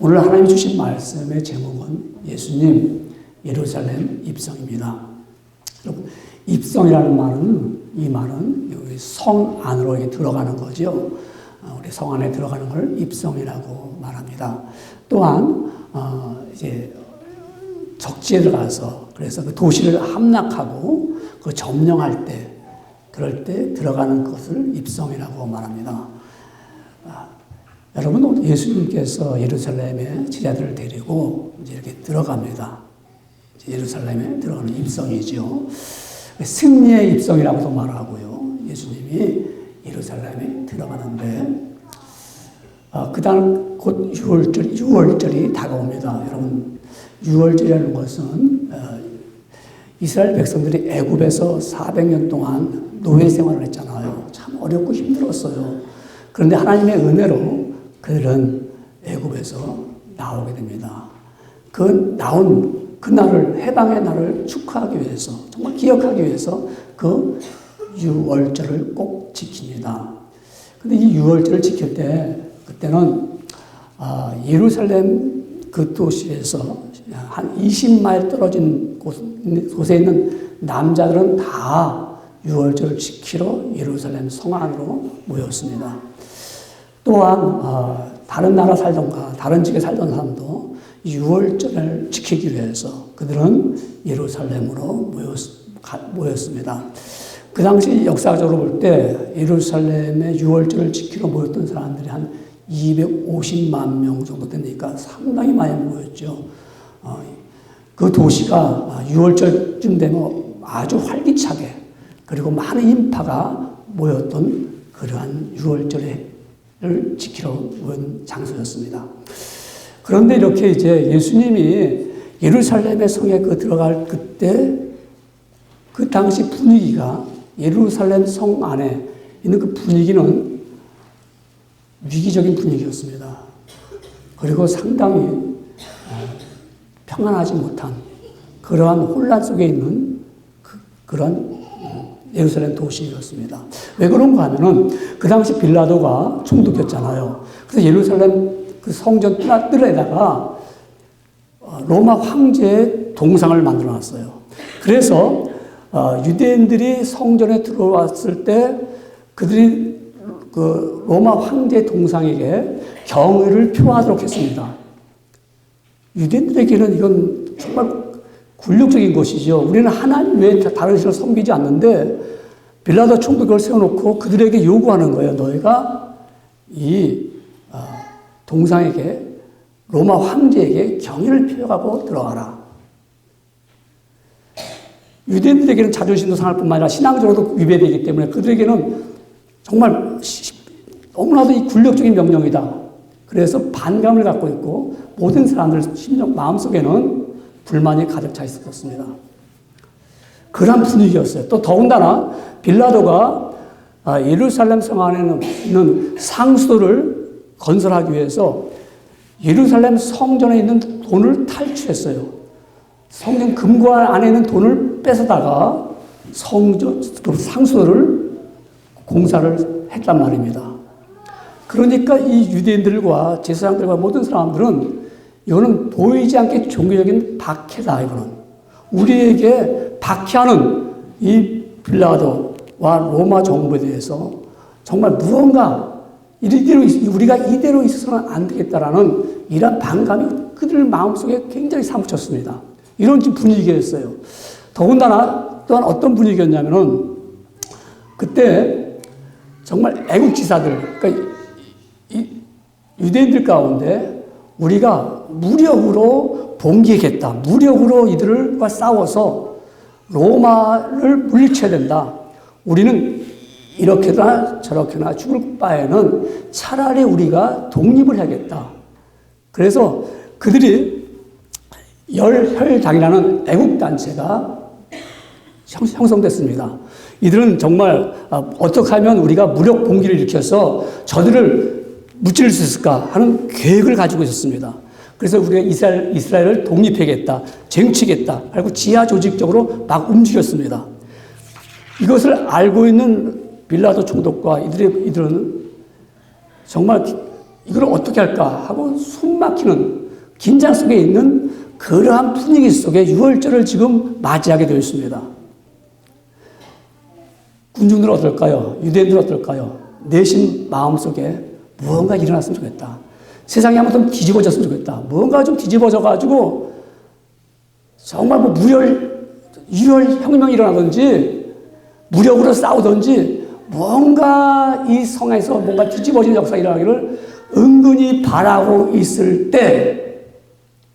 오늘 하나님이 주신 말씀의 제목은 예수님 예루살렘 입성입니다. 여러분, 입성이라는 말은, 이 말은 여기 성 안으로 들어가는 거죠. 우리 성 안에 들어가는 걸 입성이라고 말합니다. 또한 이제 적지에 들어가서, 그래서 그 도시를 함락하고 그 점령할 때, 그럴 때 들어가는 것을 입성이라고 말합니다. 여러분, 예수님께서 예루살렘에 제자들을 데리고 이제 이렇게 들어갑니다. 예루살렘에 들어가는 입성이죠. 승리의 입성이라고도 말하고요. 예수님이 예루살렘에 들어가는데, 그 다음 곧 6월절이 다가옵니다. 여러분, 6월절이라는 것은 이스라엘 백성들이 애굽에서 400년 동안 노예 생활을 했잖아요. 참 어렵고 힘들었어요. 그런데 하나님의 은혜로 그들은 애굽에서 나오게 됩니다. 그 나온 그날을, 해방의 날을 축하하기 위해서, 정말 기억하기 위해서 그 6월절을 꼭 지킵니다. 근데 이 6월절을 지킬 때, 그때는 예루살렘 그 도시에서 한 20마일 떨어진 곳에 있는 남자들은 다 6월절을 지키러 예루살렘 성 안으로 모였습니다. 또한 다른 나라 살던가 다른 지역에 살던 사람도 6월절을 지키기 위해서 그들은 예루살렘으로 모였습니다. 그 당시 역사적으로 볼 때 예루살렘의 6월절을 지키러 모였던 사람들이 한 250만 명 정도 되니까 상당히 많이 모였죠. 그 도시가 6월절쯤 되면 아주 활기차게, 그리고 많은 인파가 모였던 그러한 6월절을 지키러 모인 장소였습니다. 그런데 이렇게 이제 예수님이 예루살렘의 성에 들어갈 그때, 그 당시 분위기가, 예루살렘 성 안에 있는 그 분위기는 위기적인 분위기였습니다. 그리고 상당히 평안하지 못한 그러한 혼란 속에 있는 그런 예루살렘 도시였습니다. 왜 그런가 하면은 그 당시 빌라도가 총독이었잖아요. 그래서 예루살렘 그 성전 뜰에다가 로마 황제의 동상을 만들어 놨어요. 그래서 유대인들이 성전에 들어왔을 때 그들이 그 로마 황제 동상에게 경의를 표하도록 했습니다. 유대인들에게는 이건 정말 굴욕적인 것이죠. 우리는 하나님 외에 다른 신을 섬기지 않는데 빌라도 총독이 그걸 세워놓고 그들에게 요구하는 거예요. 너희가 이 동상에게, 로마 황제에게 경의를 표하고 들어가라. 유대인들에게는 자존심도 상할 뿐만 아니라 신앙적으로도 위배되기 때문에 그들에게는 정말 너무나도 이 굴욕적인 명령이다. 그래서 반감을 갖고 있고 모든 사람들 심령 마음속에는 불만이 가득 차 있었습니다. 그런 분위기였어요. 또 더군다나 빌라도가 예루살렘 성 안에 있는 상수도를 건설하기 위해서 예루살렘 성전에 있는 돈을 탈취했어요. 성전 금관 안에 있는 돈을 뺏어다가 상수도를 공사를 했단 말입니다. 그러니까 이 유대인들과 제사장들과 모든 사람들은 이거는 보이지 않게 종교적인 박해다, 이거는. 우리에게 박해하는 이 빌라도와 로마 정부에 대해서 정말 무언가 우리가 이대로 있어서는 안 되겠다라는 이런 반감이 그들 마음속에 굉장히 사무쳤습니다. 이런 분위기였어요. 더군다나 또한 어떤 분위기였냐면은 그때 정말 애국지사들, 그러니까 유대인들 가운데 우리가 무력으로 봉기하겠다. 무력으로 이들과 싸워서 로마를 물리쳐야 된다. 우리는 이렇게나 저렇게나 죽을 바에는 차라리 우리가 독립을 해야겠다. 그래서 그들이 열혈당이라는 애국단체가 형성됐습니다. 이들은 정말 어떻게 하면 우리가 무력 봉기를 일으켜서 저들을 무찌를 수 있을까 하는 계획을 가지고 있었습니다. 그래서 우리가 이스라엘을 독립해야겠다, 쟁취하겠다 하고 지하 조직적으로 막 움직였습니다. 이것을 알고 있는 빌라도 총독과 이들은 정말 이걸 어떻게 할까 하고 숨막히는 긴장 속에 있는 그러한 분위기 속에 유월절을 지금 맞이하게 되어 있습니다. 군중들은 어떨까요? 유대인들은 어떨까요? 내심 마음속에 무언가 일어났으면 좋겠다. 세상이 한번 좀 뒤집어졌으면 좋겠다. 무언가 좀 뒤집어져가지고 정말 뭐 유혈 혁명이 일어나든지 무력으로 싸우든지 뭔가 이 성에서 뭔가 뒤집어지는 역사가 일어나기를 은근히 바라고 있을 때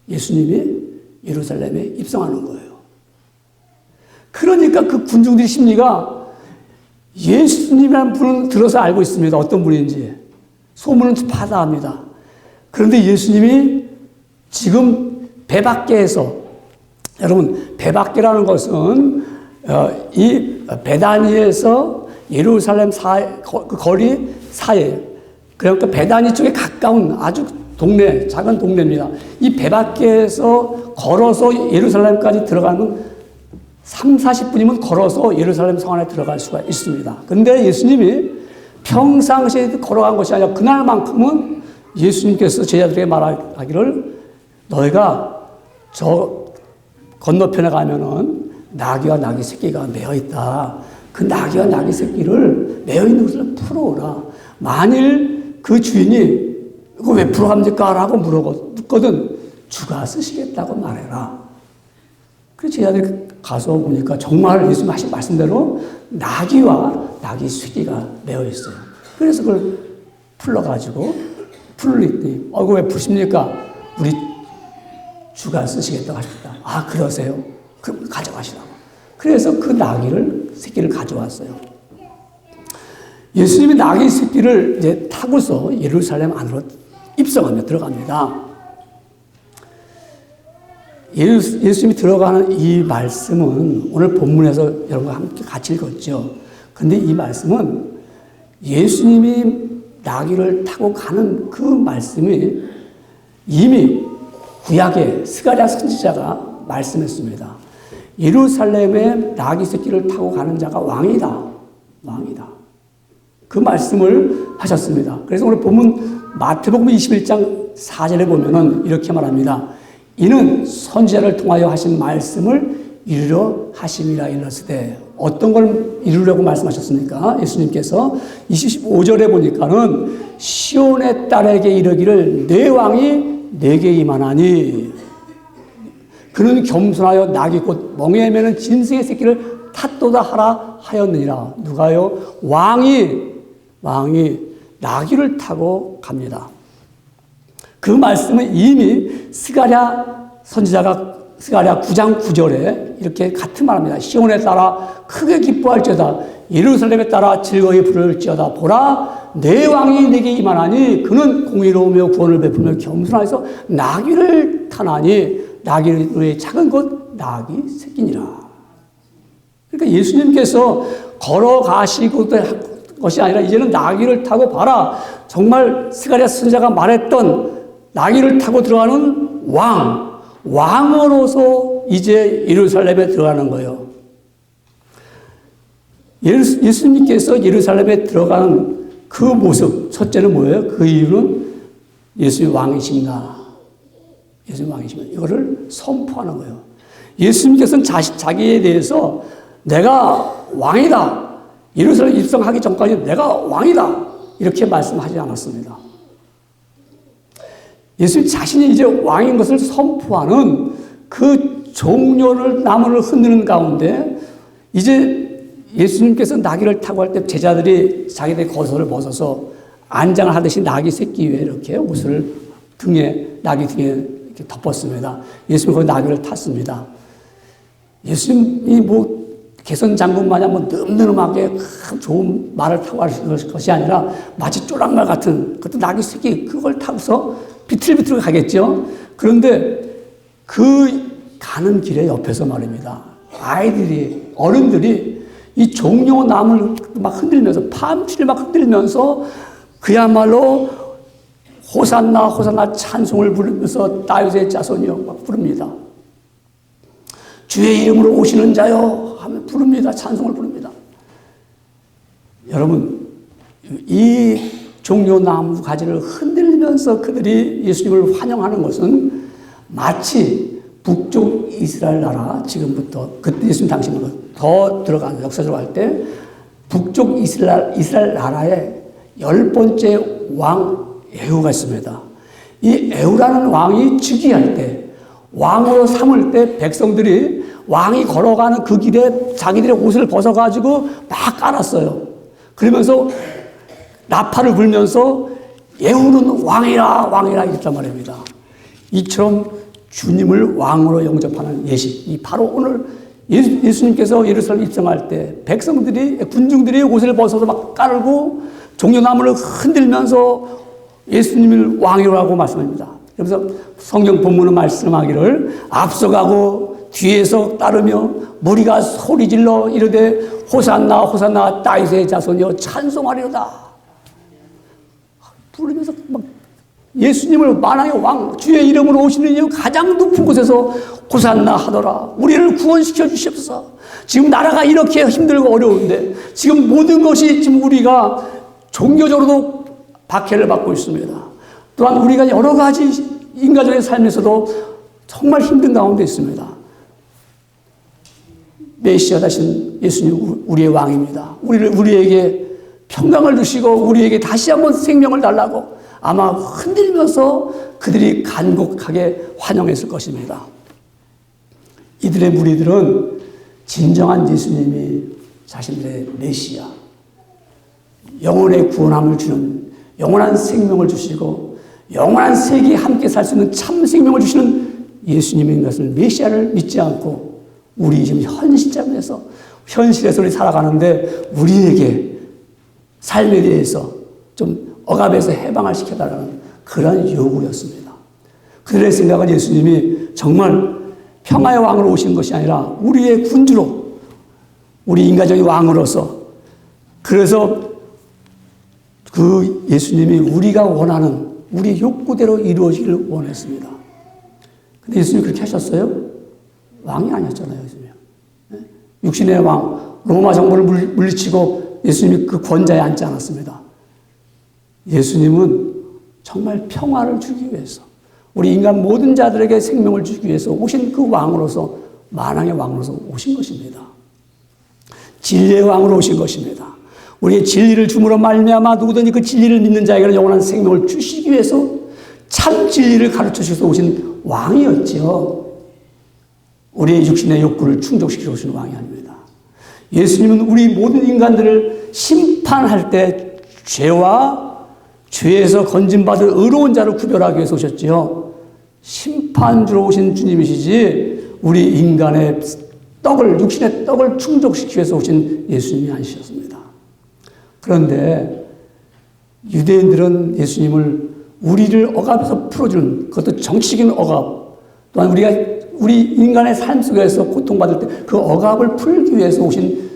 예수님이 예루살렘에 입성하는 거예요. 그러니까 그 군중들의 심리가 예수님이라는 분은 들어서 알고 있습니다. 어떤 분인지. 소문은 파다합니다. 그런데 예수님이 지금 배 밖에서, 여러분, 배 밖이라는 것은 이 베다니에서 예루살렘 그 거리 사이에, 그러니까 베다니 쪽에 가까운 아주 동네, 작은 동네입니다. 이 배 밖에서 걸어서 예루살렘까지 들어가는 3, 40분이면 걸어서 예루살렘 성 안에 들어갈 수가 있습니다. 근데 예수님이 평상시에 걸어간 것이 아니라 그날만큼은 예수님께서 제자들에게 말하기를 너희가 저 건너편에 가면은 나귀와 나귀 새끼가 매어 있다. 그 나귀와 나귀 새끼를 매어 있는 것을 풀어오라. 만일 그 주인이 이거 왜 풀어갑니까? 라고 묻거든 주가 쓰시겠다고 말해라. 그래서 제자들이 가서 보니까 정말 예수님 하신 말씀대로 나귀와 나귀 새끼가 매어 있어요. 그래서 그걸 풀러가지고 풀리더니 이거 왜 푸십니까? 우리 주가 쓰시겠다고 하셨다. 아, 그러세요? 그럼 가져가시라고. 그래서 그 나귀를 새끼를 가져왔어요. 예수님이 나귀 새끼를 이제 타고서 예루살렘 안으로 입성하며 들어갑니다. 예수님이 들어가는 이 말씀은 오늘 본문에서 여러분과 함께 같이 읽었죠. 근데 이 말씀은 예수님이 나귀를 타고 가는 그 말씀이 이미 구약의 스가랴 선지자가 말씀했습니다. 예루살렘에 나귀 새끼를 타고 가는 자가 왕이다. 왕이다. 그 말씀을 하셨습니다. 그래서 오늘 본문 마태복음 21장 4절에 보면은 이렇게 말합니다. 이는 선지자를 통하여 하신 말씀을 이루려 하심이라 일렀으되 어떤 걸 이루려고 말씀하셨습니까? 예수님께서 25절에 보니까는 시온의 딸에게 이르기를 내 왕이 내게 임하나니 그는 겸손하여 낙이 곧 멍에에 매는 짐승의 새끼를 탓도다 하라 하였느니라. 누가요? 왕이 나귀를 타고 갑니다. 그 말씀은 이미 스가랴 선지자가 스가랴 9장 9절에 이렇게 같은 말합니다. 시온에 따라 크게 기뻐할지어다 예루살렘에 따라 즐거이 부를지어다 보라 내 왕이 내게 임하나니 그는 공의로우며 구원을 베풀며 겸손하여서 나귀를 타나니 나귀의 작은 것 나귀 새끼니라. 그러니까 예수님께서 걸어가시고 것이 아니라 이제는 나귀를 타고 봐라. 정말 스가랴 선지자가 말했던 나귀를 타고 들어가는 왕으로서 이제 예루살렘에 들어가는 거예요. 예수님께서 예루살렘에 들어가는 그 모습, 첫째는 뭐예요? 그 이유는 예수님 왕이신가? 예수님 왕이신가? 이거를 선포하는 거예요. 예수님께서는 자기에 대해서 내가 왕이다. 예루살렘 입성하기 전까지 내가 왕이다. 이렇게 말씀하지 않았습니다. 예수님 자신이 이제 왕인 것을 선포하는 그 종려를 나무를 흔드는 가운데 이제 예수님께서 나귀를 타고 할 때 제자들이 자기들의 겉옷을 벗어서 안장을 하듯이 나귀 새끼 위에 이렇게 옷을 나귀 등에 이렇게 덮었습니다. 예수님이 거기 나귀를 탔습니다. 예수님이 뭐 개선 장군 마냥 뭐 늠름하게 좋은 말을 타고 갈 것이 아니라 마치 쪼랑말 같은 그것도 나귀 새끼 그걸 타고서 비틀비틀 가겠죠. 그런데 그 가는 길에 옆에서 말입니다. 어른들이 이 종려나무를 막 흔들면서 팜치를 막 흔들면서 그야말로 호산나 호산나 찬송을 부르면서 다윗의 자손이여 막 부릅니다. 주의 이름으로 오시는 자여 하면 부릅니다. 찬송을 부릅니다. 여러분 이 종려나무 가지를 흔들면서 살면서 그들이 예수님을 환영하는 것은 마치 북쪽 이스라엘 나라, 지금부터 그때 예수님 당시보다 더 들어가는 역사적으로 할 때 북쪽 이스라엘 나라의 10번째 왕 에후가 있습니다. 이 에후라는 왕이 즉위할 때, 왕으로 삼을 때 백성들이 왕이 걸어가는 그 길에 자기들의 옷을 벗어가지고 막 깔았어요. 그러면서 나팔을 불면서 예후는 왕이라 왕이라 이랬단 말입니다. 이처럼 주님을 왕으로 영접하는 예식. 이 바로 오늘 예수님께서 예루살렘 입성할 때 백성들이, 군중들이 옷을 벗어서 막 깔고 종려나무를 흔들면서 예수님을 왕이라고 말씀합니다. 그래서 성경 본문은 말씀하기를 앞서가고 뒤에서 따르며 무리가 소리질러 이르되 호산나 호산나 다윗의 자손이여 찬송하리로다. 부르면서 막 예수님을 만왕의 왕 주의 이름으로 오시는 이유 가장 높은 곳에서 호산나 하더라. 우리를 구원시켜 주시옵소서. 지금 나라가 이렇게 힘들고 어려운데 지금 모든 것이 지금 우리가 종교적으로도 박해를 받고 있습니다. 또한 우리가 여러 가지 인간적인 삶에서도 정말 힘든 가운데 있습니다. 메시아 되신 예수님 우리의 왕입니다. 우리에게 평강을 주시고 우리에게 다시 한번 생명을 달라고 아마 흔들면서 그들이 간곡하게 환영했을 것입니다. 이들의 무리들은 진정한 예수님이 자신들의 메시아, 영혼의 구원함을 주는 영원한 생명을 주시고 영원한 세계에 함께 살 수 있는 참 생명을 주시는 예수님인 것을 메시아를 믿지 않고 우리 지금 현 시점에서 현실에서 우리 살아가는데 우리에게 삶에 대해서 좀 억압에서 해방을 시켜달라는 그런 요구였습니다. 그들의 생각은 예수님이 정말 평화의 왕으로 오신 것이 아니라 우리의 군주로, 우리 인간적인 왕으로서, 그래서 그 예수님이 우리가 원하는 우리 욕구대로 이루어지기를 원했습니다. 근데 예수님이 그렇게 하셨어요? 왕이 아니었잖아요, 예수님. 육신의 왕, 로마 정부를 물리치고 예수님이 그 권좌에 앉지 않았습니다. 예수님은 정말 평화를 주기 위해서, 우리 인간 모든 자들에게 생명을 주기 위해서 오신 그 왕으로서, 만왕의 왕으로서 오신 것입니다. 진리의 왕으로 오신 것입니다. 우리의 진리를 줌으로 말미암아 누구든지 그 진리를 믿는 자에게는 영원한 생명을 주시기 위해서 참 진리를 가르쳐 주셔서 오신 왕이었죠. 우리의 육신의 욕구를 충족시켜 오신 왕이 아닙니다. 예수님은 우리 모든 인간들을 심판할 때 죄와 죄에서 건진받을 의로운 자를 구별하기 위해서 오셨지요. 심판주로 오신 주님이시지 우리 인간의 떡을, 육신의 떡을 충족시키기 위해서 오신 예수님이 아니셨습니다. 그런데 유대인들은 예수님을 우리를 억압에서 풀어주는, 그것도 정치적인 억압, 또한 우리 인간의 삶 속에서 고통받을 때 그 억압을 풀기 위해서 오신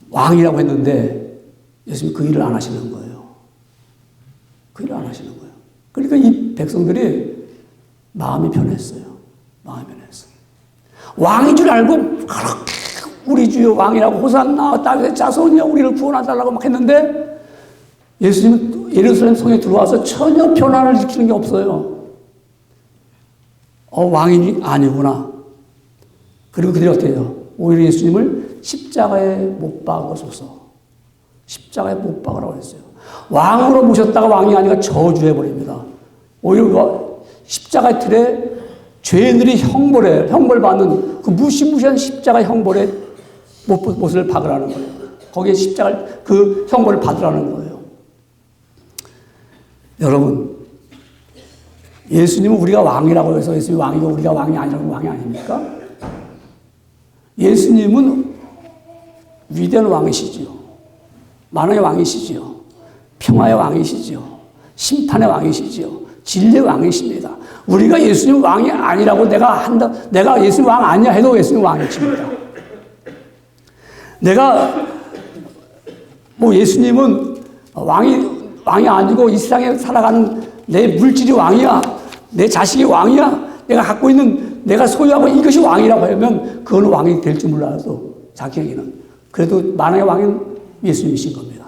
왕이라고 했는데 예수님이 그 일을 안 하시는 거예요. 그 일을 안 하시는 거예요. 그러니까 이 백성들이 마음이 변했어요. 마음이 변했어요. 왕인 줄 알고 우리 주여 왕이라고 호산나 다윗의 자손이여 우리를 구원하달라고 막 했는데 예수님은 예루살렘 성에 들어와서 전혀 변화를 일으키는 게 없어요. 왕이 아니구나. 그리고 그들이 어떻게 해요? 오히려 예수님을 십자가에 못 박으소서. 십자가에 못 박으라고 했어요. 왕으로 모셨다가 왕이 아니라 저주해버립니다. 오히려 십자가 틀에 죄인들이 형벌받는 그 무시무시한 십자가 형벌에 못을 박으라는 거예요. 거기에 십자가 그 형벌을 받으라는 거예요. 여러분, 예수님은 우리가 왕이라고 해서 예수님이 왕이고 우리가 왕이 아니라고 왕이 아닙니까? 예수님은 위대한 왕이시지요. 만왕의 왕이시지요. 평화의 왕이시지요. 심판의 왕이시지요. 진리의 왕이십니다. 우리가 예수님 왕이 아니라고 내가 예수님 왕 아니야 해도 예수님 왕이십니다. 내가 예수님은 왕이 아니고 이 세상에 살아가는 내 물질이 왕이야, 내 자식이 왕이야, 내가 갖고 있는 내가 소유하고 이것이 왕이라고 하면 그거는 왕이 될지 몰라도 자기에게는 그래도 만왕의 왕은 예수님이신 겁니다.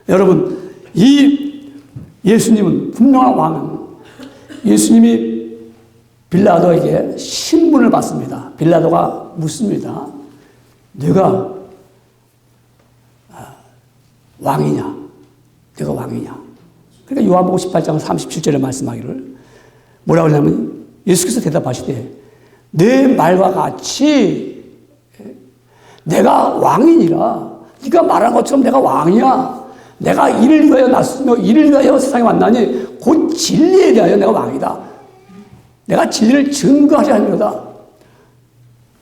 여러분, 이 예수님은 분명한 왕은 예수님이 빌라도에게 신문을 받습니다. 빌라도가 묻습니다. 네가 왕이냐? 네가 왕이냐? 그러니까 요한복음 18장 37절에 말씀하기를 뭐라고 하냐면 예수께서 대답하시되 내 말과 같이 내가 왕이니라. 네가 말한 것처럼 내가 왕이야. 내가 이를 위하여 났으며 이를 위하여 세상에 왔나니 곧 진리에 대하여 내가 왕이다. 내가 진리를 증거하려 함이로다.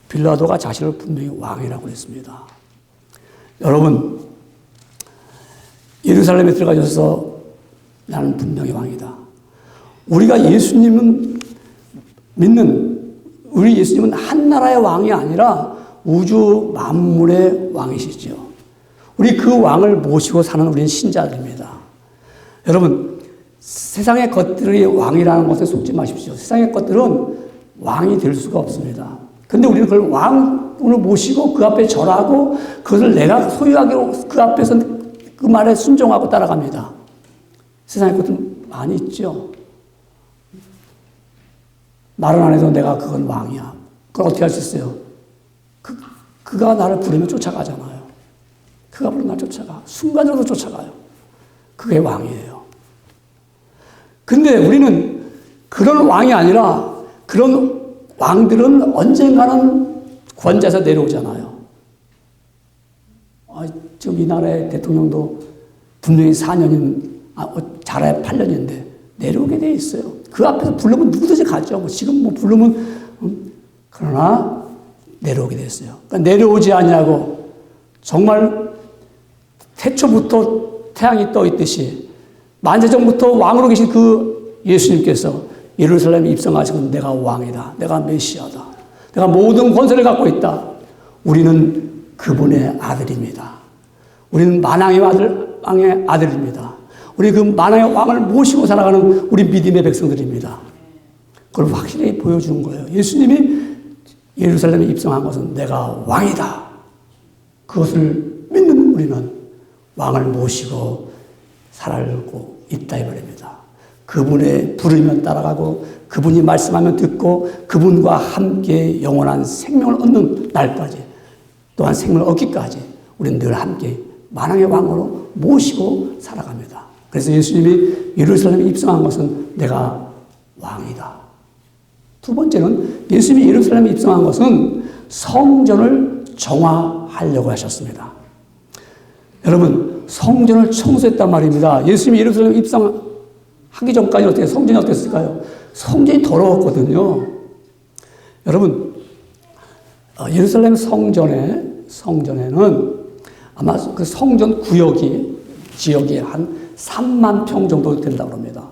빌라도가 자신을 분명히 왕이라고 했습니다. 여러분, 예루살렘에 들어가셔서 나는 분명히 왕이다. 우리가 예수님은 믿는 우리 예수님은 한 나라의 왕이 아니라 우주 만물의 왕이시죠. 우리 그 왕을 모시고 사는 우리는 신자들입니다. 여러분, 세상의 것들이 왕이라는 것에 속지 마십시오. 세상의 것들은 왕이 될 수가 없습니다. 근데 우리는 그걸 왕으로 모시고 그 앞에 절하고 그것을 내가 소유하기로 그 앞에서 그 말에 순종하고 따라갑니다. 세상의 것들 많이 있죠. 말은 안 해도 내가 그건 왕이야. 그걸 어떻게 할 수 있어요? 그가 나를 부르면 쫓아가잖아요. 그가 부르면 나를 쫓아가. 순간적으로 쫓아가요. 그게 왕이에요. 근데 우리는 그런 왕이 아니라 그런 왕들은 언젠가는 권좌에서 내려오잖아요. 지금 이 나라의 대통령도 분명히 4년인, 잘해 8년인데 내려오게 돼 있어요. 그 앞에서 부르면 누구든지 가죠. 지금 부르면, 그러나 내려오게 됐어요. 그러니까 내려오지 않냐고 정말 태초부터 태양이 떠 있듯이 만세전부터 왕으로 계신 그 예수님께서 예루살렘에 입성하시고 내가 왕이다. 내가 메시아다. 내가 모든 권세를 갖고 있다. 우리는 그분의 아들입니다. 우리는 만왕의 왕의 아들입니다. 우리 그 만왕의 왕을 모시고 살아가는 우리 믿음의 백성들입니다. 그걸 확실히 보여주는 거예요. 예수님이 예루살렘에 입성한 것은 내가 왕이다. 그것을 믿는 우리는 왕을 모시고 살고 있다 이 말입니다. 그분의 부르면 따라가고 그분이 말씀하면 듣고 그분과 함께 영원한 생명을 얻는 날까지 또한 생명을 얻기까지 우리는 늘 함께 만왕의 왕으로 모시고 살아갑니다. 그래서 예수님이 예루살렘에 입성한 것은 내가 왕이다. 두 번째는 예수님이 예루살렘에 입성한 것은 성전을 정화하려고 하셨습니다. 여러분, 성전을 청소했단 말입니다. 예수님이 예루살렘에 입성하기 전까지 어떻게 성전이 어땠을까요? 성전이 더러웠거든요. 여러분, 예루살렘 성전에는 아마 그 성전 지역이 한 3만 평 정도 된다고 합니다.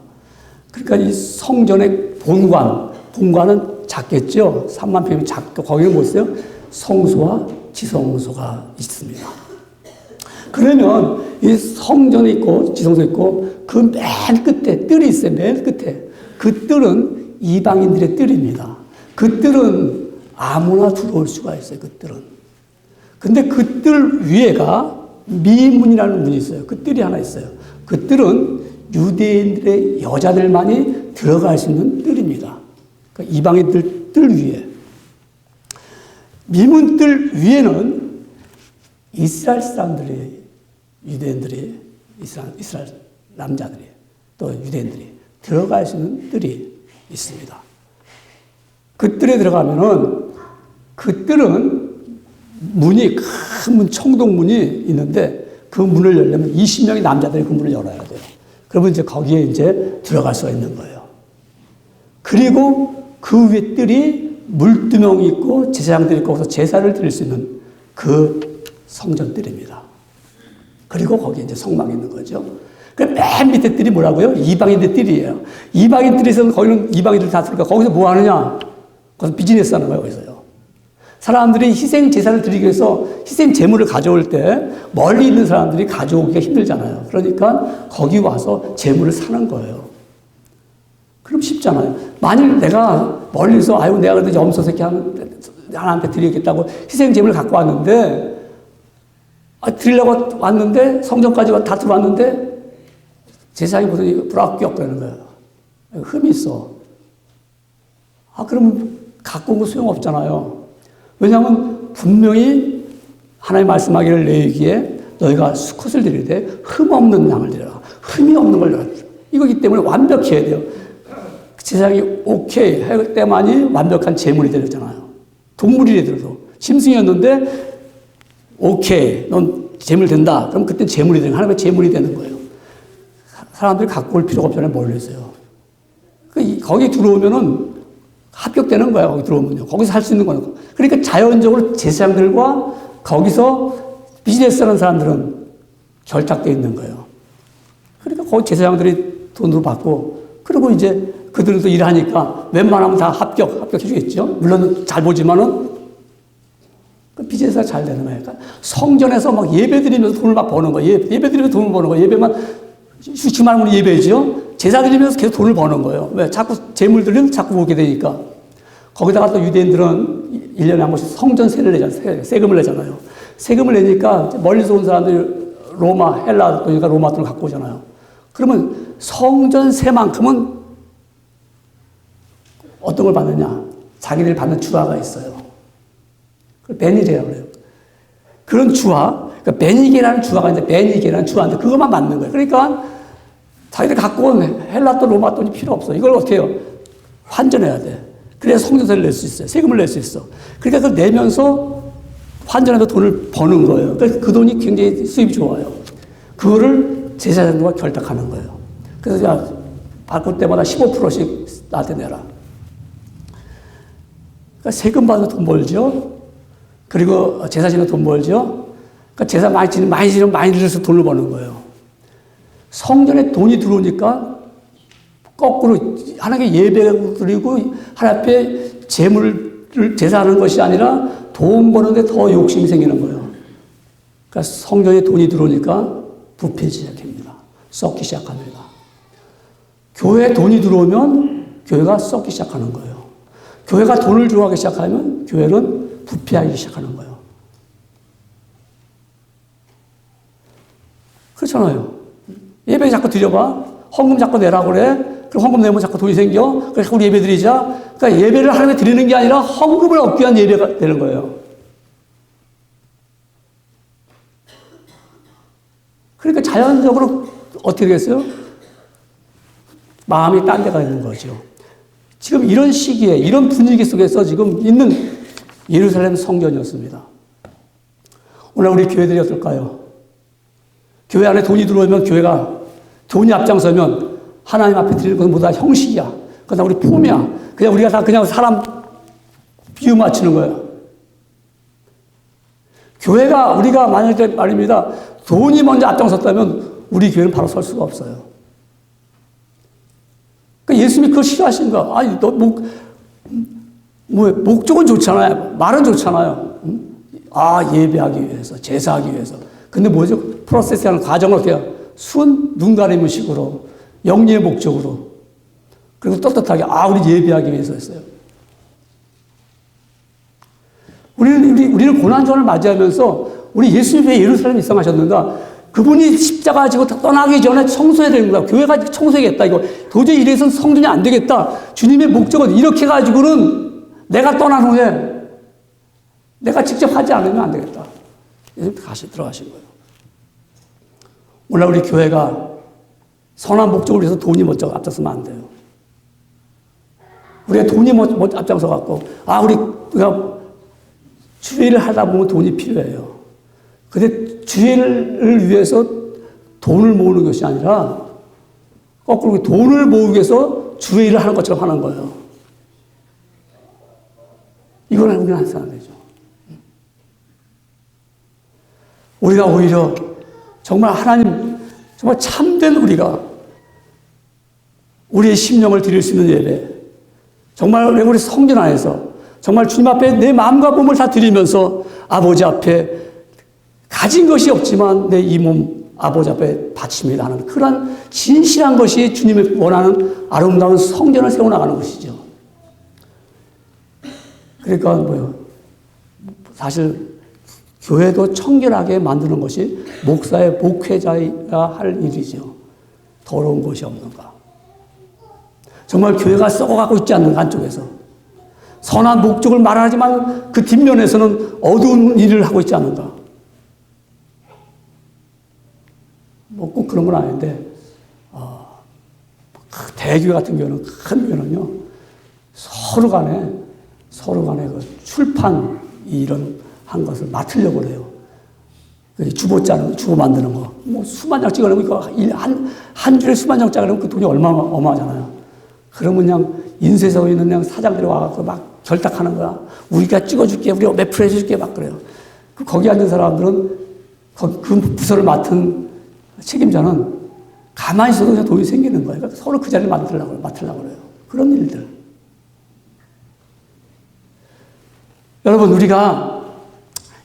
그러니까 이 성전의 본관은 작겠죠. 3만 평이면 작고 거기는 뭐 있어요? 성소와 지성소가 있습니다. 그러면 이 성전이 있고 지성소 있고 그 맨 끝에 뜰이 있어요. 맨 끝에. 그 뜰은 이방인들의 뜰입니다. 그 뜰은 아무나 들어올 수가 있어요. 그 뜰은. 근데 그 뜰 위에가 미문이라는 문이 있어요. 그 뜰이 하나 있어요. 그 뜰은 유대인들의 여자들만이 들어갈 수 있는 뜰입니다. 그러니까 이방인들 뜰 위에. 미문 뜰 위에는 이스라엘 사람들이, 유대인들이, 이스라엘 남자들이, 또 유대인들이 들어갈 수 있는 뜰이 있습니다. 그 뜰에 들어가면은 그 뜰은 문이 큰 문, 청동문이 있는데 그 문을 열려면 20명의 남자들이 그 문을 열어야 돼요. 그러면 이제 거기에 이제 들어갈 수가 있는 거예요. 그리고 그 위에 뜰이 물두멍이 있고 제사장들이 있고 거기서 제사를 드릴 수 있는 그 성전 뜰입니다. 그리고 거기에 이제 성막이 있는 거죠. 그 맨 밑에 뜰이 뭐라고요? 이방인들 뜰이에요. 이방인 뜰에서는 거기는 이방인들 다 들어가. 거기서 뭐 하느냐? 거기서 비즈니스 하는 거예요, 거기서요. 사람들이 희생 제사를 드리기 위해서 희생 제물을 가져올 때 멀리 있는 사람들이 가져오기가 힘들잖아요. 그러니까 거기 와서 제물을 사는 거예요. 그럼 쉽잖아요. 만일 내가 멀리서 내가 그래도 염소 새끼 하나한테 드리겠다고 희생 제물을 갖고 왔는데 드리려고 왔는데 성전까지 다 들어왔는데 제사장이 보더니 불합격되는 거예요. 흠이 있어. 그러면 갖고 온 거 소용없잖아요. 왜냐하면 분명히 하나님 말씀하기를 레위기에 너희가 수컷을 드리되 흠 없는 양을 드려라. 흠이 없는 걸 드려라. 이거기 때문에 완벽해야 돼요. 제사장이 오케이 할 때만이 완벽한 제물이 되잖아요. 동물이라도 짐승이었는데 오케이 넌 제물 된다. 그럼 그때 제물이 되는 하나님의 제물이 되는 거예요. 사람들이 갖고 올 필요가 없잖아요. 뭘 했어요. 거기 들어오면은 합격되는 거예요. 거기 들어오면요. 거기서 할 수 있는 거예요. 그러니까 자연적으로 제사장들과 거기서 비즈니스 하는 사람들은 결탁되어 있는 거예요. 그러니까 거기 제사장들이 돈으로 받고, 그리고 이제 그들도 일하니까 웬만하면 다 합격해 주겠죠. 물론 잘 보지만은 비즈니스가 잘 되는 거예요. 그러니까 성전에서 막 예배 드리면서 돈을 막 버는 거예요. 예배 드리면서 돈을 버는 거예요. 예배만, 쉬지 말면 예배죠. 제사 드리면서 계속 돈을 버는 거예요. 왜? 자꾸 재물 드리면 자꾸 오게 되니까. 거기다가 또 유대인들은 1년에 한 번씩 성전 세를 내잖아요. 세금을 내잖아요. 세금을 내니까 멀리서 온 사람들이 로마, 헬라 돈이니까 로마 돈을 갖고 오잖아요. 그러면 성전 세만큼은 어떤 걸 받느냐? 자기들이 받는 주화가 있어요. 그걸 베니게라고 그래요. 그런 주화, 그러니까 베니게라는 주화가 있는데, 베니게라는 주화인데 그것만 받는 거예요. 그러니까 자기들 갖고 온 헬라 돈, 로마 돈이 필요 없어. 이걸 어떻게 해요? 환전해야 돼. 그래야 성전세를 낼 수 있어요. 세금을 낼 수 있어. 그러니까 그걸 내면서 환전해서 돈을 버는 거예요. 그래서 그 돈이 굉장히 수입이 좋아요. 그거를 제사장들과 결탁하는 거예요. 그래서 야, 바꿀 때마다 15%씩 나한테 내라. 그러니까 세금 받아서 돈 벌죠. 그리고 제사 지내서 돈 벌죠. 그러니까 제사 많이 지내면 많이 들여서 돈을 버는 거예요. 성전에 돈이 들어오니까 거꾸로 하나님께 예배 드리고 하나님 앞에 재물을 제사하는 것이 아니라 돈 버는데 더 욕심이 생기는 거예요. 그러니까 성전에 돈이 들어오니까 부패지 시작합니다. 썩기 시작합니다. 교회에 돈이 들어오면 교회가 썩기 시작하는 거예요. 교회가 돈을 좋아하기 시작하면 교회는 부패하기 시작하는 거예요. 그렇잖아요. 예배 자꾸 드려봐. 헌금 자꾸 내라고 그래. 그럼 헌금 내면 자꾸 돈이 생겨. 그래서 우리 예배 드리자. 그러니까 예배를 하나님께 드리는 게 아니라 헌금을 얻기 위한 예배가 되는 거예요. 그러니까 자연적으로 어떻게 되겠어요? 마음이 딴 데가 있는 거죠. 지금 이런 시기에, 이런 분위기 속에서 지금 있는 예루살렘 성전이었습니다. 오늘 우리 교회들이 어떨까요? 교회 안에 돈이 들어오면 교회가 돈이 앞장서면 하나님 앞에 드리는 것은 모두 다 형식이야. 그건 다 우리 폼이야. 그냥 우리가 다 그냥 사람 비유 맞추는 거예요. 교회가 우리가 만약에 말입니다. 돈이 먼저 앞장섰다면 우리 교회는 바로 설 수가 없어요. 그러니까 예수님이 그걸 싫어하신 거야. 아니, 목적은 좋잖아요. 말은 좋잖아요. 예배하기 위해서, 제사하기 위해서. 근데 뭐죠? 프로세스하는 과정을 어떻게 해요? 눈 가리는 식으로, 영리의 목적으로. 그리고 떳떳하게, 우리 예배하기 위해서 했어요. 우리는 고난주간을 맞이하면서, 우리 예수님이 왜 예루살렘에 입성하셨는가? 그분이 십자가 지고 떠나기 전에 청소해야 되는 거야. 교회가 청소해야겠다. 이거 도저히 이래서는 성전이 안 되겠다. 주님의 목적은 이렇게 가지고는 내가 떠난 후에 내가 직접 하지 않으면 안 되겠다. 다시 들어가신 거예요. 오늘 우리 교회가 선한 목적을 위해서 돈이 먼저 앞장서면 안 돼요. 우리가 돈이 먼저 앞장서 갖고 우리가 주일을 하다 보면 돈이 필요해요. 근데 주일을 위해서 돈을 모으는 것이 아니라 거꾸로 돈을 모으기 위해서 주일을 하는 것처럼 하는 거예요. 이거는 우리는 항상 안 되죠. 우리가 오히려 정말 하나님, 정말 참된 우리의 심령을 드릴 수 있는 예배, 정말 우리 성전 안에서 정말 주님 앞에 내 마음과 몸을 다 드리면서 아버지 앞에 가진 것이 없지만 내 이 몸 아버지 앞에 바칩니다 하는 그런 진실한 것이 주님이 원하는 아름다운 성전을 세워나가는 것이죠. 그러니까 사실 교회도 청결하게 만드는 것이 목사의 목회자야 할 일이죠. 더러운 곳이 없는가? 정말 교회가 썩어가고 있지 않는가, 한쪽에서. 선한 목적을 말하지만 그 뒷면에서는 어두운 일을 하고 있지 않는가? 뭐 꼭 그런 건 아닌데, 대교회 같은 경우는, 큰 교회는요, 서로 간에 그 출판 이런 한 것을 맡으려고 그래요. 주보 만드는 거. 뭐 수만 장 찍으려면 한 줄에 수만 장 찍으려면 그 돈이 얼마나 어마하잖아요. 그러면 그냥 인쇄소에 있는 그냥 사장들이 와서 막 결탁하는 거야. 우리가 찍어줄게, 우리가 몇 프로 해줄게, 막 그래요. 거기 앉은 사람들은 그 부서를 맡은 책임자는 가만히 있어도 그냥 돈이 생기는 거예요. 그러니까 서로 그 자리를 맡으려고 그래요. 그런 일들. 여러분, 우리가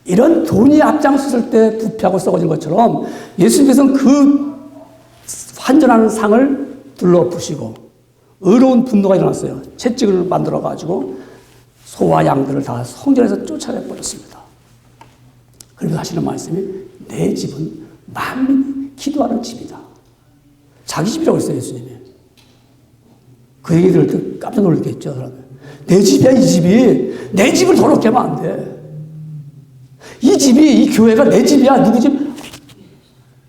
이런 돈이 앞장섰을 때 부패하고 썩어진 것처럼 예수님께서는 그 환전하는 상을 둘러부시고 의로운 분노가 일어났어요. 채찍을 만들어가지고 소와 양들을 다 성전에서 쫓아내버렸습니다. 그리고 하시는 말씀이 내 집은 만민이 기도하는 집이다. 자기 집이라고 했어요, 예수님이. 그 얘기 들을 때 깜짝 놀랐겠죠, 사람은. 내 집이야, 이 집이. 내 집을 더럽게 하면 안 돼. 이 집이, 이 교회가 내 집이야. 누구 집?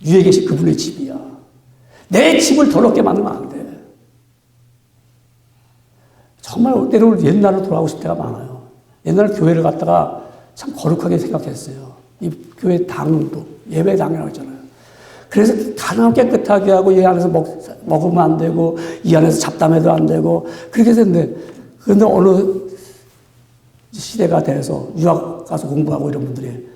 위에 계신 그분의 집이야. 내 집을 더럽게 만들면 안 돼. 정말 때로 옛날로 돌아가고 싶을 때가 많아요. 옛날 교회를 갔다가 참 거룩하게 생각했어요. 이 교회 당도, 예배당이라고 했잖아요. 그래서 가능하면 깨끗하게 하고 이 안에서 먹으면 안 되고 이 안에서 잡담해도 안 되고 그렇게 됐는데 그런데 어느 시대가 돼서 유학 가서 공부하고 이런 분들이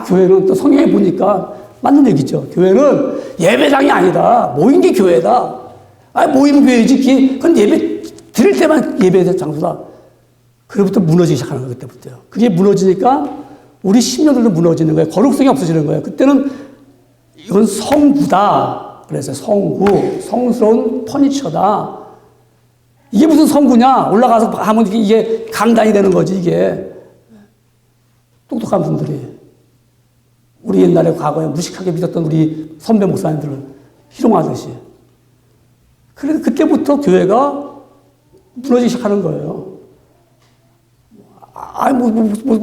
교회는 또 성경에 보니까 맞는 얘기죠. 교회는 예배당이 아니다. 모인 게 교회다. 모이면 교회지. 그건 예배 드릴 때만 예배 장소다. 그로부터 무너지기 시작하는 거예요. 그때부터요. 그게 무너지니까 우리 신념들도 무너지는 거예요. 거룩성이 없어지는 거예요. 그때는 이건 성구다. 그래서 성구, 성스러운 퍼니처다. 이게 무슨 성구냐? 올라가서 하면 이게 강단이 되는 거지, 이게. 똑똑한 분들이. 우리 옛날에 과거에 무식하게 믿었던 우리 선배 목사님들을 희롱하듯이. 그래서 그때부터 교회가 무너지기 시작하는 거예요.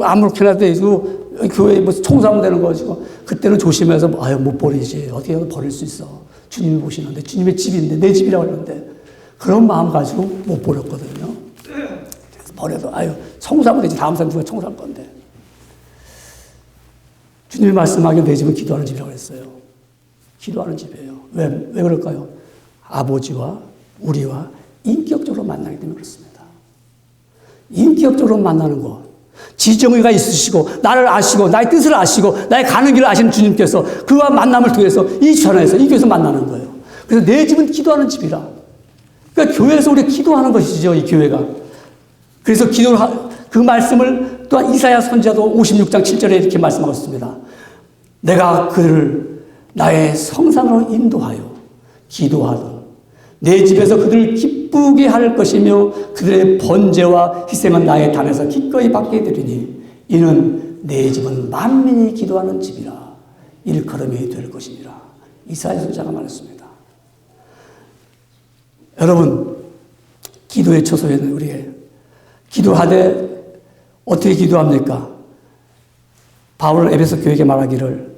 아무렇게나 돼도 교회에 무슨 청소하면 되는 거지. 그때는 조심해서, 못 버리지. 어떻게 버릴 수 있어. 주님이 보시는데, 주님의 집인데, 내 집이라고 그러는데. 그런 마음 가지고 못 버렸거든요. 그래서 버려도, 청소하면 되지. 다음 사람 누가 청소할 건데. 주님이 말씀하기에 내 집은 기도하는 집이라고 했어요. 기도하는 집이에요. 왜 그럴까요? 아버지와 우리와 인격적으로 만나기 때문에 그렇습니다. 인격적으로 만나는 것. 지정의가 있으시고 나를 아시고 나의 뜻을 아시고 나의 가는 길을 아시는 주님께서 그와 만남을 통해서 이 전에서 이 교회에서 만나는 거예요. 그래서 내 집은 기도하는 집이라. 그러니까 교회에서 우리가 기도하는 것이죠, 이 교회가. 그래서 그 말씀을 또한 이사야 선지자도 56장 7절에 이렇게 말씀하고 있습니다. 내가 그를 나의 성산으로 인도하여 기도하던 내 집에서 그들을 기쁘게 할 것이며 그들의 번제와 희생은 나의 단에서 기꺼이 받게 되리니 이는 내 집은 만민이 기도하는 집이라 일컬음이 될 것이니라. 이사야 선지자가 말했습니다. 여러분, 기도의 처소에는 우리의 기도하되 어떻게 기도합니까? 바울은 에베소 교회에게 말하기를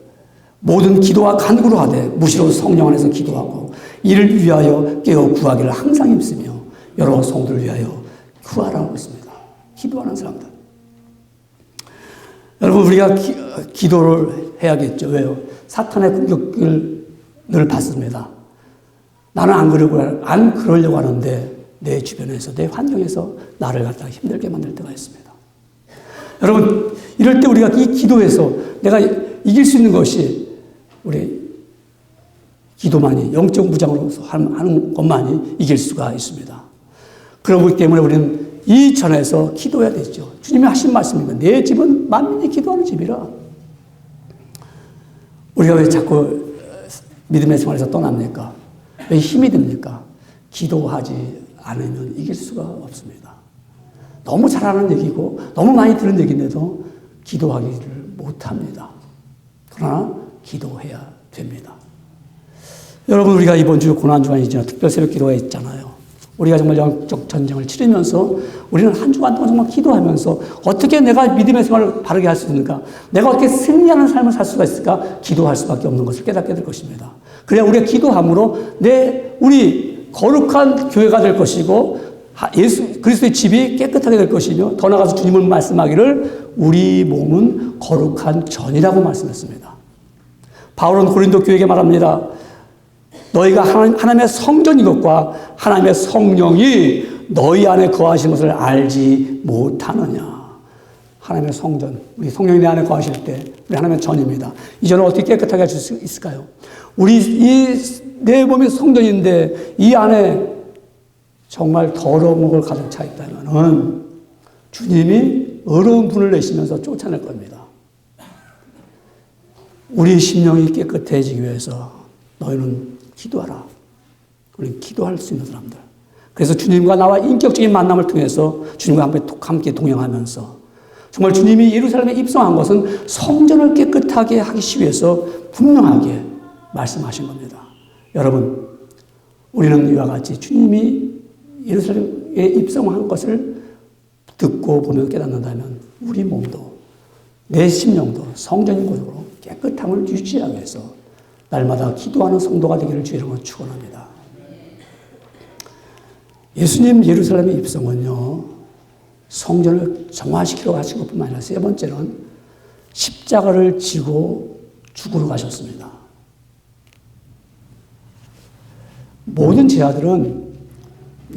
모든 기도와 간구로 하되 무시로 성령 안에서 기도하고 이를 위하여 깨어 구하기를 항상 힘쓰며 여러 성도를 위하여 구하라고 했습니다. 기도하는 사람들. 여러분, 우리가 기도를 해야겠죠. 왜요? 사탄의 공격을 늘 받습니다. 나는 안 그러려고 하는데 내 주변에서, 내 환경에서 나를 갖다가 힘들게 만들 때가 있습니다. 여러분, 이럴 때 우리가 이 기도에서 내가 이길 수 있는 것이 우리 기도만이, 영적 무장으로서 하는 것만이 이길 수가 있습니다. 그러기 때문에 우리는 이 전에서 기도해야 되죠. 주님이 하신 말씀입니다. 내 집은 만민이 기도하는 집이라. 우리가 왜 자꾸 믿음의 생활에서 떠납니까? 왜 힘이 듭니까? 기도하지 않으면 이길 수가 없습니다. 너무 잘하는 얘기고 너무 많이 들은 얘기인데도 기도하기를 못합니다. 그러나 기도해야 됩니다. 여러분, 우리가 이번 주 고난주간이잖아요. 특별 새벽 기도가 있잖아요. 우리가 정말 영적 전쟁을 치르면서 우리는 한 주간 동안 정말 기도하면서 어떻게 내가 믿음의 생활을 바르게 할 수 있는가, 내가 어떻게 승리하는 삶을 살 수가 있을까, 기도할 수밖에 없는 것을 깨닫게 될 것입니다. 그래야 우리가 기도함으로 우리 거룩한 교회가 될 것이고 예수 그리스도의 집이 깨끗하게 될 것이며, 더 나아가서 주님은 말씀하기를 우리 몸은 거룩한 전이라고 말씀했습니다. 바울은 고린도 교회에게 말합니다. 너희가 하나님의 성전인 것과 하나님의 성령이 너희 안에 거하시는 것을 알지 못하느냐. 하나님의 성전, 우리 성령이 내 안에 거하실 때 우리 하나님의 전입니다. 이 전을 어떻게 깨끗하게 할 수 있을까요? 내 몸이 성전인데 이 안에 정말 더러운 걸 가득 차 있다면은 주님이 어려운 분을 내시면서 쫓아낼 겁니다. 우리 심령이 깨끗해지기 위해서 너희는 기도하라. 우리는 기도할 수 있는 사람들. 그래서 주님과 나와 인격적인 만남을 통해서 주님과 함께 동행하면서 정말 주님이 예루살렘에 입성한 것은 성전을 깨끗하게 하기 위해서 분명하게 말씀하신 겁니다. 여러분, 우리는 이와 같이 주님이 예루살렘에 입성한 것을 듣고 보면 깨닫는다면 우리 몸도 내 심령도 성전인 곳으로 깨끗함을 유지하기 위해서 날마다 기도하는 성도가 되기를 주의 이름으로 축원합니다. 예수님 예루살렘의 입성은요, 성전을 정화시키러 가신 것뿐만 아니라 세 번째는 십자가를 지고 죽으러 가셨습니다. 모든 제자들은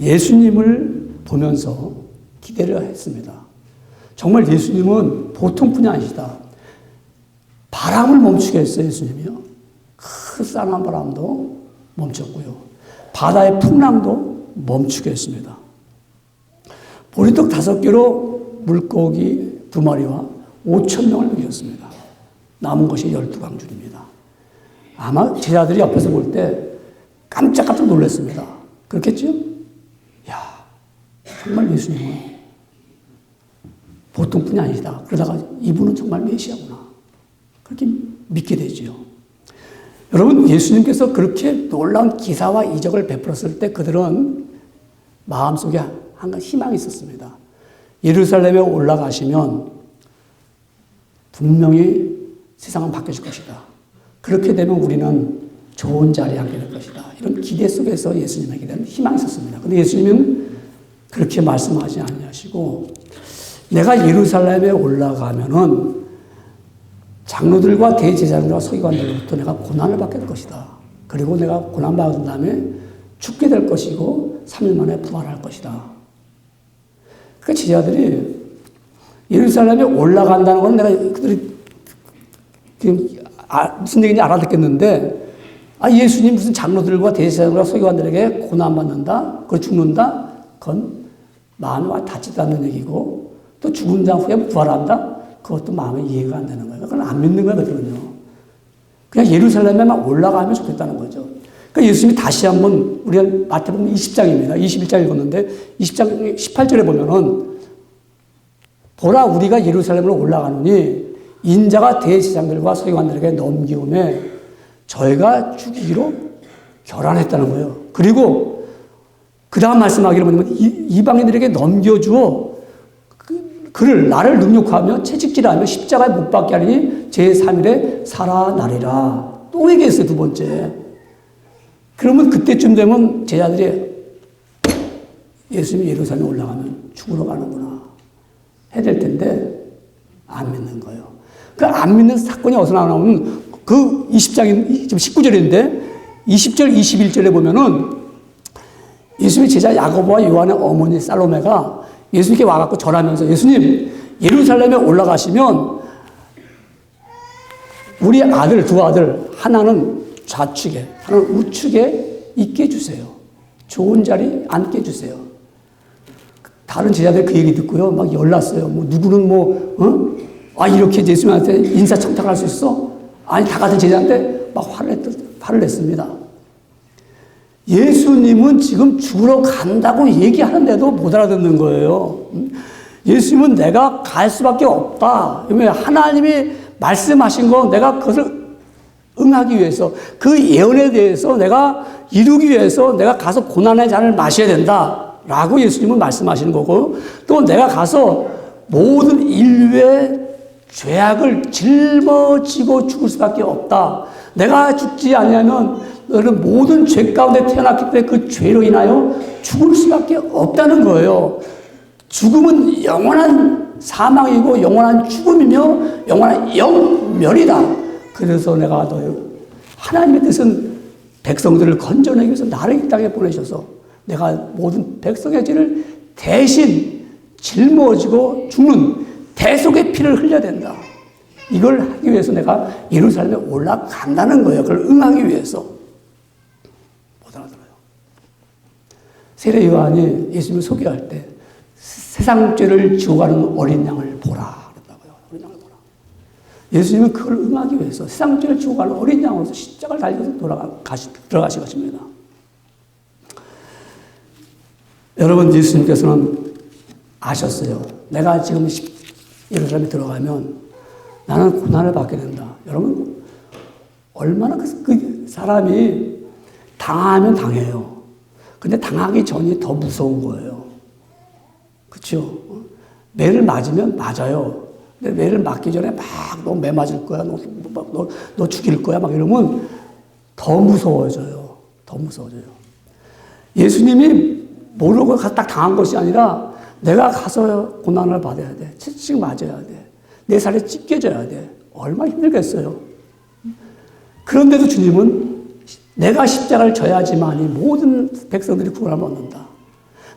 예수님을 보면서 기대를 했습니다. 정말 예수님은 보통 분이 아니시다. 바람을 멈추게 했어요, 예수님이요. 큰 싸한 바람도 멈췄고요. 바다의 풍랑도 멈추게 했습니다. 보리떡 5개로 물고기 2마리와 5,000명을 먹였습니다. 남은 것이 12광줄입니다. 아마 제자들이 옆에서 볼 때 깜짝깜짝 놀랐습니다. 그렇겠죠? 야, 정말 예수님은 보통 분이 아니다. 그러다가 이분은 정말 메시아구나. 그렇게 믿게 되죠. 여러분, 예수님께서 그렇게 놀라운 기사와 이적을 베풀었을 때 그들은 마음속에 한 가지 희망이 있었습니다. 예루살렘에 올라가시면 분명히 세상은 바뀌어질 것이다. 그렇게 되면 우리는 좋은 자리에 앉게 될 것이다. 이런 기대 속에서 예수님에게 대한 희망이 있었습니다. 그런데 예수님은 그렇게 말씀하지 아니하시고 내가 예루살렘에 올라가면은 장로들과 대제사장들과 서기관들로부터 내가 고난을 받게 될 것이다. 그리고 내가 고난받은 다음에 죽게 될 것이고 3일 만에 부활할 것이다. 그 제자들이 예루살렘에 올라간다는 건 내가 그들이 무슨 얘기인지 알아듣겠는데, 예수님 무슨 장로들과 대제사장들과 서기관들에게 고난받는다, 그걸 죽는다, 그건 마음이 닿지도 않는 얘기고, 또 죽은 자 후에 부활한다, 그것도 마음에 이해가 안 되는 거예요. 그건 안 믿는 거예요, 그들은요. 그냥 예루살렘에만 올라가면 좋겠다는 거죠. 그러니까 예수님이 다시 한번, 우리가 마태복음 20장입니다. 21장 읽었는데, 20장 18절에 보면은, 보라, 우리가 예루살렘으로 올라가느니, 인자가 대제사장들과 서기관들에게 넘기움에 저희가 죽이기로 결단했다는 거예요. 그리고 그 다음 말씀하기를 뭐냐면 이방인들에게 넘겨주어 그를 나를 능욕하며 채찍질하며 십자가에 못 박게 하리니 제3일에 살아나리라. 또 얘기했어요, 두 번째. 그러면 그때쯤 되면 제자들이 예수님이 예루살렘에 올라가면 죽으러 가는구나 해야 될 텐데 안 믿는 거예요. 그 안 믿는 사건이 어디서 나오냐면 그 20장인 지금 19절인데 20절 21절에 보면은 예수님의 제자 야고보와 요한의 어머니 살로메가 예수님께 와갖고 전하면서 예수님 예루살렘에 올라가시면 우리 아들 두 아들 하나는 좌측에 하나는 우측에 있게 해주세요. 좋은 자리 앉게 해주세요. 다른 제자들 그 얘기 듣고요 막 열났어요. 뭐 누구는 이렇게 예수님한테 인사청탁할 수 있어? 아니 다 같은 제자인데 막 화를 냈습니다. 예수님은 지금 죽으러 간다고 얘기하는데도 못 알아듣는 거예요. 예수님은 내가 갈 수밖에 없다. 왜 하나님이 말씀하신 거 내가 그것을 응하기 위해서 그 예언에 대해서 내가 이루기 위해서 내가 가서 고난의 잔을 마셔야 된다라고 예수님은 말씀하시는 거고, 또 내가 가서 모든 인류의 죄악을 짊어지고 죽을 수밖에 없다. 내가 죽지 않으면 너는 모든 죄 가운데 태어났기 때문에 그 죄로 인하여 죽을 수밖에 없다는 거예요. 죽음은 영원한 사망이고 영원한 죽음이며 영원한 영멸이다. 그래서 내가 하나님의 뜻은 백성들을 건져내기 위해서 나를 이 땅에 보내셔서 내가 모든 백성의 죄를 대신 짊어지고 죽는 대속의 피를 흘려야 된다. 이걸 하기 위해서 내가 예루살렘에 올라간다는 거예요. 그걸 응하기 위해서. 못 알아들어요. 세례 요한이 예수님을 소개할 때 세상 죄를 지고 가는 어린 양을 보라 그랬다고요. 어린 양을 보라. 예수님은 그걸 응하기 위해서 세상 죄를 지고 가는 어린 양으로서 십자가를 달려서 들어가신 것입니다. 여러분, 예수님께서는 아셨어요. 내가 지금 예루살렘에 들어가면 나는 고난을 받게 된다. 여러분, 얼마나 그 사람이 당하면 당해요. 근데 당하기 전이 더 무서운 거예요. 그렇죠? 매를 맞으면 맞아요. 근데 매를 맞기 전에 막 너 매 맞을 거야, 너 죽일 거야, 막 이러면 더 무서워져요. 더 무서워져요. 예수님이 모르고 딱 당한 것이 아니라 내가 가서 고난을 받아야 돼. 채찍 맞아야 돼. 내 살에 찢겨져야 돼. 얼마나 힘들겠어요. 그런데도 주님은 내가 십자가를 져야지만이 모든 백성들이 구원을 얻는다.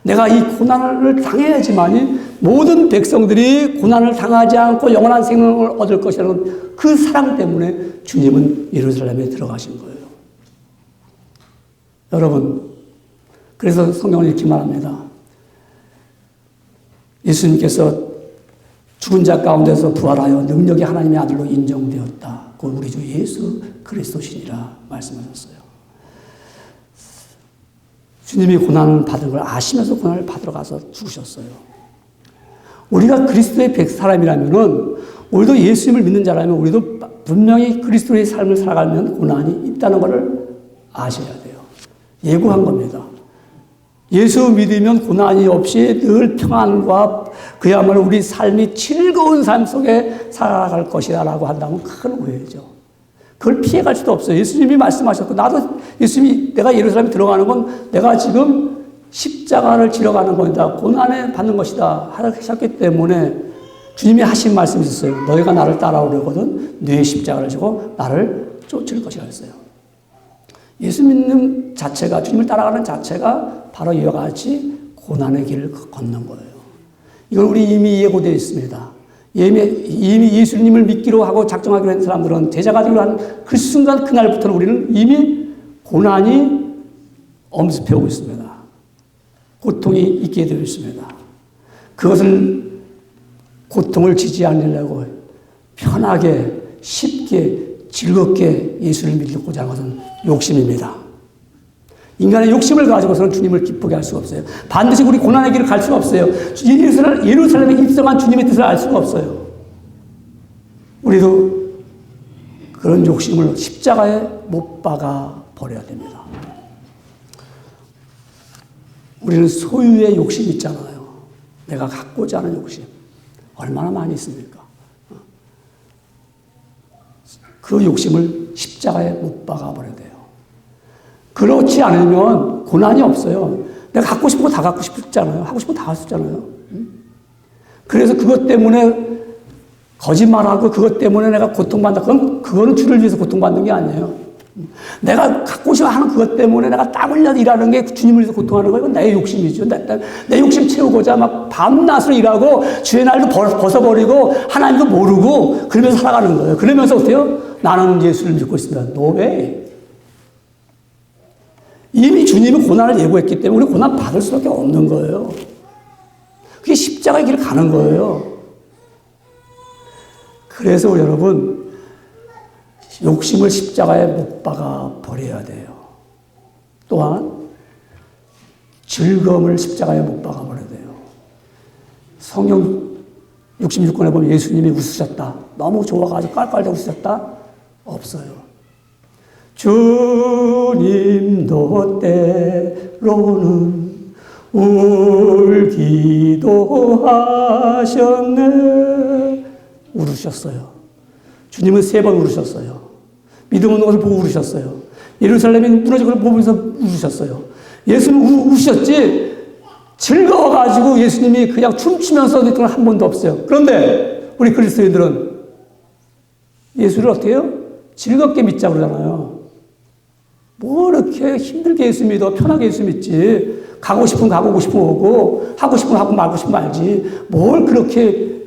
내가 이 고난을 당해야지만이 모든 백성들이 고난을 당하지 않고 영원한 생명을 얻을 것이라는 그 사랑 때문에 주님은 예루살렘에 들어가신 거예요. 여러분, 그래서 성경은 이렇게 말합니다. 예수님께서 죽은 자 가운데서 부활하여 능력이 하나님의 아들로 인정되었다. 그 우리 주 예수 그리스도시니라 말씀하셨어요. 주님이 고난을 받은 걸 아시면서 고난을 받으러 가서 죽으셨어요. 우리가 그리스도의 사람이라면은, 우리도 예수님을 믿는 자라면 우리도 분명히 그리스도의 삶을 살아가면 고난이 있다는 것을 아셔야 돼요. 예고한 겁니다. 예수 믿으면 고난이 없이 늘 평안과 그야말로 우리 삶이 즐거운 삶 속에 살아갈 것이라고 한다면 큰 오해죠. 그걸 피해갈 수도 없어요. 예수님이 말씀하셨고, 나도 예수님이 내가 예루살렘에 들어가는 건 내가 지금 십자가를 지러 가는 것이다. 고난을 받는 것이다. 하셨기 때문에 주님이 하신 말씀이 있었어요. 너희가 나를 따라오려거든 네 십자가를 지고 나를 쫓을 것이라 했어요. 예수 믿는 자체가, 주님을 따라가는 자체가 바로 이와 같이 고난의 길을 걷는 거예요. 이건 우리 이미 예고되어 있습니다. 이미 예수님을 믿기로 하고 작정하기로 한 사람들은, 제자가 되기로 한 그 순간 그날부터는 우리는 이미 고난이 엄습해 오고 있습니다. 고통이 있게 되어 있습니다. 그것을, 고통을 지지 않으려고 편하게 쉽게 즐겁게 예수를 믿고자 하는 것은 욕심입니다. 인간의 욕심을 가지고서는 주님을 기쁘게 할 수가 없어요. 반드시 우리 고난의 길을 갈 수가 없어요. 예루살렘에 입성한 주님의 뜻을 알 수가 없어요. 우리도 그런 욕심을 십자가에 못 박아 버려야 됩니다. 우리는 소유의 욕심이 있잖아요. 내가 갖고자 하는 욕심. 얼마나 많이 있습니까? 그 욕심을 십자가에 못 박아 버려야 돼요. 그렇지 않으면 고난이 없어요. 내가 갖고 싶은 거 다 갖고 싶잖아요. 하고 싶은 거 다 할 수 있잖아요. 그래서 그것 때문에 거짓말하고 그것 때문에 내가 고통받는다. 그거는 주를 위해서 고통받는 게 아니에요. 내가 갖고 싶어 하는 그것 때문에 내가 땀 흘려 일하는 게 주님을 위해서 고통하는 거예요. 이건 내 욕심이죠. 내 욕심 채우고자 막 밤낮으로 일하고 주의 날도 벗어버리고 하나님도 모르고 그러면서 살아가는 거예요. 그러면서 어때요? 나는 예수를 믿고 있습니다. No way. 이미 주님이 고난을 예고했기 때문에 우리 고난 받을 수밖에 없는 거예요. 그게 십자가의 길을 가는 거예요. 그래서 여러분, 욕심을 십자가에 못 박아 버려야 돼요. 또한 즐거움을 십자가에 못 박아 버려야 돼요. 성경 66권에 보면 예수님이 웃으셨다. 너무 좋아가지고 깔깔대고 웃으셨다? 없어요. 주님도 때로는 울기도 하셨네. 울으셨어요. 주님은 3번 울으셨어요. 믿음은 것을 보고 울으셨어요. 예루살렘이 무너진 것을 보면서 울으셨어요. 예수는 우셨지 즐거워가지고 예수님이 그냥 춤추면서 했던 건 한 번도 없어요. 그런데 우리 그리스도인들은 예수를 어떻게 해요? 즐겁게 믿자고 그러잖아요. 뭐 이렇게 힘들게 예수 믿어? 편하게 예수 믿지. 가고 싶으면 가고 싶으면 오고 하고 싶으면 하고 말고 싶으면 말지. 뭘 그렇게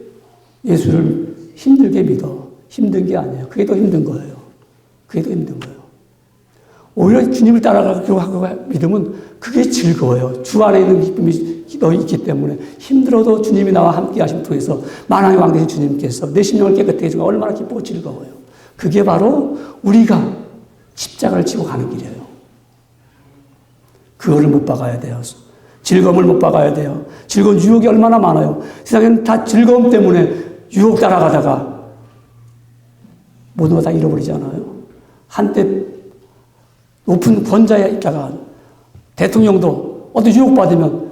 예수를 힘들게 믿어? 힘든 게 아니에요. 그게 더 힘든 거예요. 그게 더 힘든 거예요. 오히려 주님을 따라가기로 하고 믿으면 그게 즐거워요. 주 안에 있는 기쁨이 너 있기 때문에 힘들어도 주님이 나와 함께 하심을 통해서 만왕의 왕 되신 주님께서 내 심령을 깨끗하게 해주고 얼마나 기쁘고 즐거워요. 그게 바로 우리가 십자가를 지고 가는 길이에요. 그거를 못 박아야 돼요. 즐거움을 못 박아야 돼요. 즐거운 유혹이 얼마나 많아요. 세상에는 다 즐거움 때문에 유혹 따라가다가 모든 거 다 잃어버리잖아요. 한때 높은 권자에 있다가 대통령도 어디 유혹받으면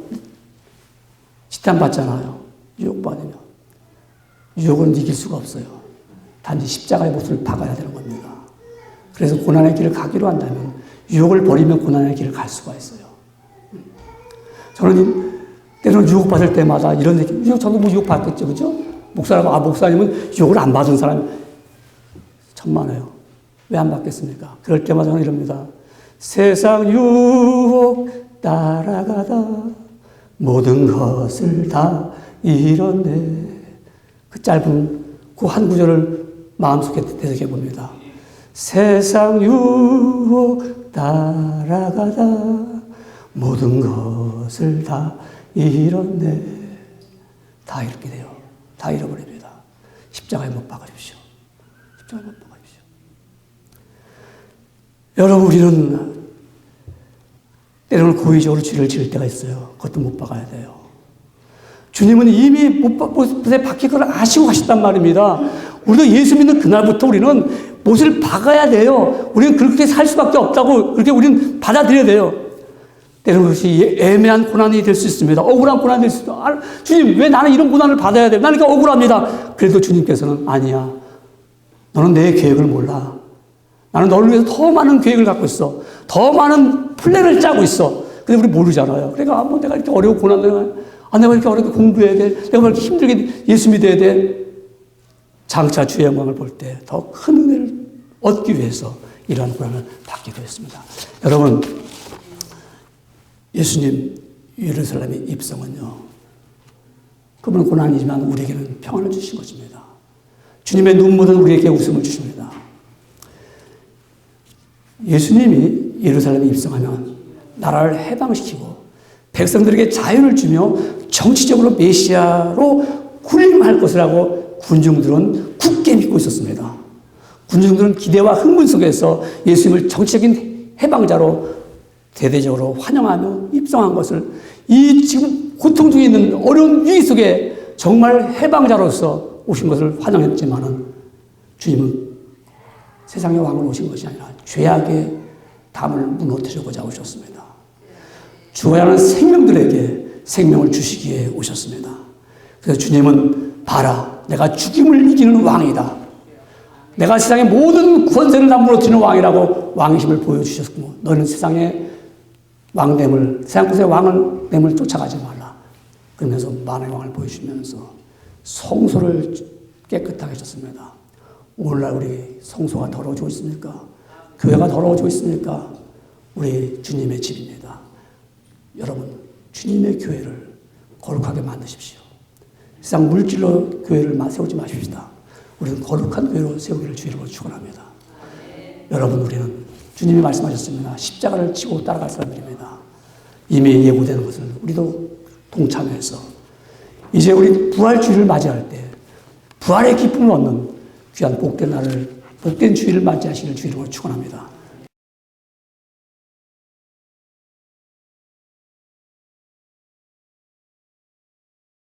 지탄받잖아요. 유혹받으면. 유혹은 이길 수가 없어요. 단지 십자가의 못을 박아야 되는 겁니다. 그래서 고난의 길을 가기로 한다면 유혹을 버리면 고난의 길을 갈 수가 있어요. 저는 때로는 유혹받을 때마다 이런 느낌, 저도 뭐 유혹받겠죠, 그죠? 목사님은 유혹을 안 받은 사람이 참 많아요. 왜 안 받겠습니까? 그럴 때마다 저는 이럽니다. 세상 유혹 따라가다 모든 것을 다 잃었네. 그 짧은 그 한 구절을 마음속에 되새겨 봅니다. 세상 유혹 따라가다 모든 것을 다 잃었네. 다 잃게 돼요. 다 잃어버립니다. 십자가에 못 박아주십시오. 십자가에 못 박아주십시오. 여러분, 우리는 때로는 고의적으로 죄를 지을 때가 있어요. 그것도 못 박아야 돼요. 주님은 이미 못에 박힐 걸 아시고 가셨단 말입니다. 우리도 예수 믿는 그날부터 우리는 못을 박아야 돼요. 우리는 그렇게 살 수밖에 없다고 그렇게 우리는 받아들여야 돼요. 때로는 그것이 애매한 고난이 될 수 있습니다. 억울한 고난이 될 수 있습니다. 주님, 왜 나는 이런 고난을 받아야 돼요? 나는 그러니까 억울합니다. 그래도 주님께서는 아니야. 너는 내 계획을 몰라. 나는 너를 위해서 더 많은 계획을 갖고 있어. 더 많은 플랜을 짜고 있어. 근데 우리 모르잖아요. 그러니까 뭐 내가 이렇게 어려운 고난을 내가 이렇게 어렵게 공부해야 돼. 내가 이렇게 힘들게 예수 믿어야 돼. 장차 주의 영광을 볼 때 더 큰 은혜를 얻기 위해서 이러한 고난을 받기도 했습니다. 여러분, 예수님 예루살렘의 입성은요, 그분은 고난이지만 우리에게는 평안을 주신 것입니다. 주님의 눈물은 우리에게 웃음을 주십니다. 예수님이 예루살렘에 입성하면 나라를 해방시키고 백성들에게 자유를 주며 정치적으로 메시아로 군림할 것이라고 군중들은 굳게 믿고 있었습니다. 군중들은 기대와 흥분 속에서 예수님을 정치적인 해방자로 대대적으로 환영하며 입성한 것을 이 지금 고통 중에 있는 어려운 위기 속에 정말 해방자로서 오신 것을 환영했지만은 주님은 세상의 왕으로 오신 것이 아니라 죄악의 담을 무너뜨리고자 오셨습니다. 죽어야 하는 생명들에게 생명을 주시기에 오셨습니다. 그래서 주님은 봐라, 내가 죽임을 이기는 왕이다. 내가 세상의 모든 권세를 다 무너뜨리는 왕이라고 왕이심을 보여주셨고, 너는 세상의 왕됨을, 세상 곳의 왕됨을 쫓아가지 말라. 그러면서 만왕의 왕을 보여주면서 성소를 깨끗하게 하셨습니다. 오늘날 우리 성소가 더러워지고 있습니까? 교회가 더러워지고 있습니까? 우리 주님의 집입니다. 여러분, 주님의 교회를 거룩하게 만드십시오. 세상 물질로 교회를 세우지 마십시다. 우리는 거룩한 교회로 세우기를 주의로 축원합니다. 여러분, 우리는 주님이 말씀하셨습니다. 십자가를 지고 따라갈 사람들입니다. 이미 예고되는 것을 우리도 동참해서 이제 우리 부활주의를 맞이할 때 부활의 기쁨을 얻는 귀한 복된 날을, 복된 주일을 맞이하시길 주의로 축원합니다.